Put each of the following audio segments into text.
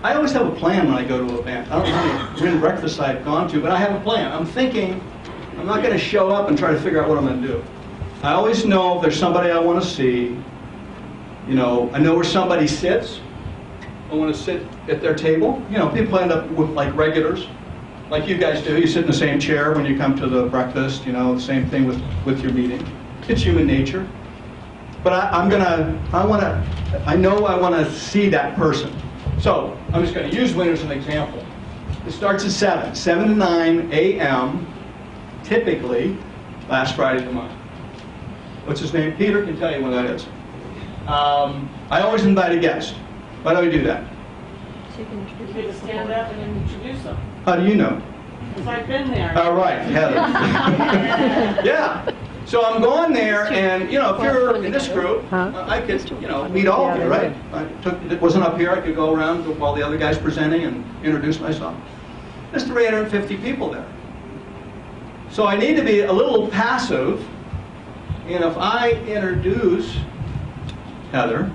I always have a plan when I go to an event. I don't know how many breakfasts I've gone to, but I have a plan. I'm thinking, I'm not going to show up and try to figure out what I'm going to do. I always know if there's somebody I want to see. You know, I know where somebody sits. I want to sit at their table. You know, people end up with like regulars, like you guys do. You sit in the same chair when you come to the breakfast. You know, the same thing with your meeting. It's human nature. But I know I want to see that person. So I'm just going to use Wayne as an example. It starts at 7 to 9 a.m. typically last Friday of the month. What's his name? Peter can tell you when that is. I always invite a guest. Why do I do that? So you can stand up and introduce them. How do you know? Because I've been there. All right, Heather. Yeah. So I'm going there, and you know, if you're in this group, I could, you know, meet all of you, right? It wasn't up here. I could go around while the other guy's presenting and introduce myself. There's 350 people there. So I need to be a little passive, and if I introduce Heather,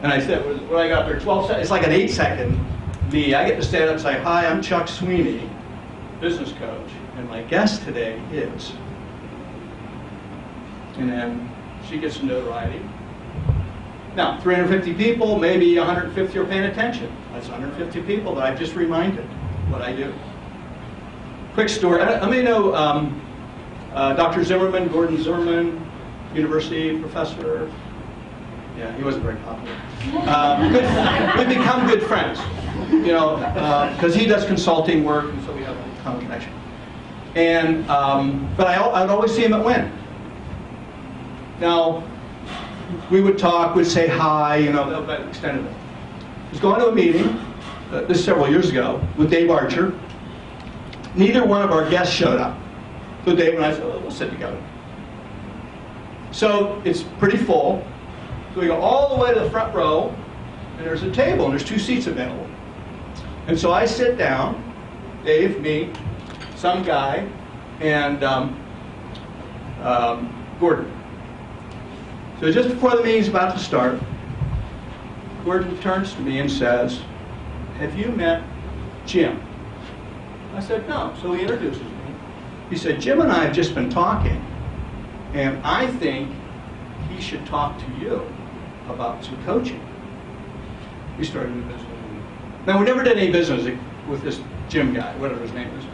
and I said, when I got there, 12 seconds, it's like an 8-second me. I get to stand up and say, hi, I'm Chuck Sweeney, business coach, and my guest today is. And then she gets some notoriety. Now, 350 people, maybe 150 are paying attention. That's 150 people that I've just reminded what I do. Quick story. I may know Dr. Zimmerman, Gordon Zimmerman, university professor. Yeah, he wasn't very popular. We become good friends, you know, because he does consulting work, and so we have a common connection. And but I'd always see him at Wynn. Now, we would talk, we'd say hi, you know, that extended it. I was going to a meeting, this is several years ago, with Dave Archer. Neither one of our guests showed up. So Dave and I said, well, we'll sit together. So it's pretty full. So we go all the way to the front row, and there's a table, and there's 2 seats available. And so I sit down, Dave, me, some guy, and Gordon. So just before the meeting's about to start, Gordon turns to me and says, have you met Jim? I said, no. So he introduces me. He said, Jim and I have just been talking, and I think he should talk to you about some coaching. We started a business. Now, we never did any business with this Jim guy, whatever his name is.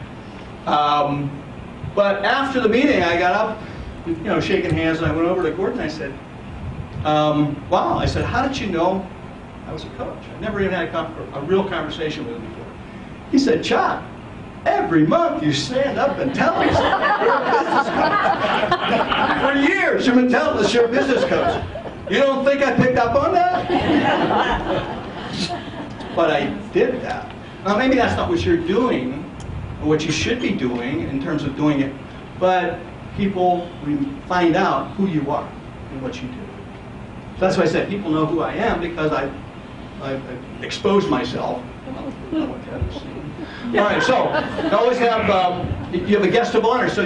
But after the meeting, I got up, you know, shaking hands, and I went over to Gordon and I said, wow, I said, how did you know I was a coach? I never even had a real conversation with him before. He said, Chuck, every month you stand up and tell me something. You're a business coach. For years you've been telling us you're a business coach. You don't think I picked up on that? But I did that. Now maybe that's not what you're doing, or what you should be doing in terms of doing it, but people find out who you are and what you do. So that's why I said people know who I am, because I've exposed myself. All right, so you always have you have a guest of honor, so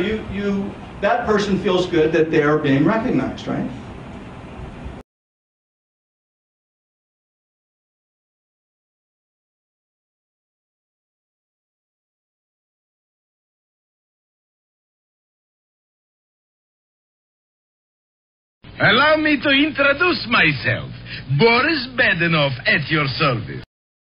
that person feels good that they're being recognized, right? Allow me to introduce myself. Boris Bedenov at your service.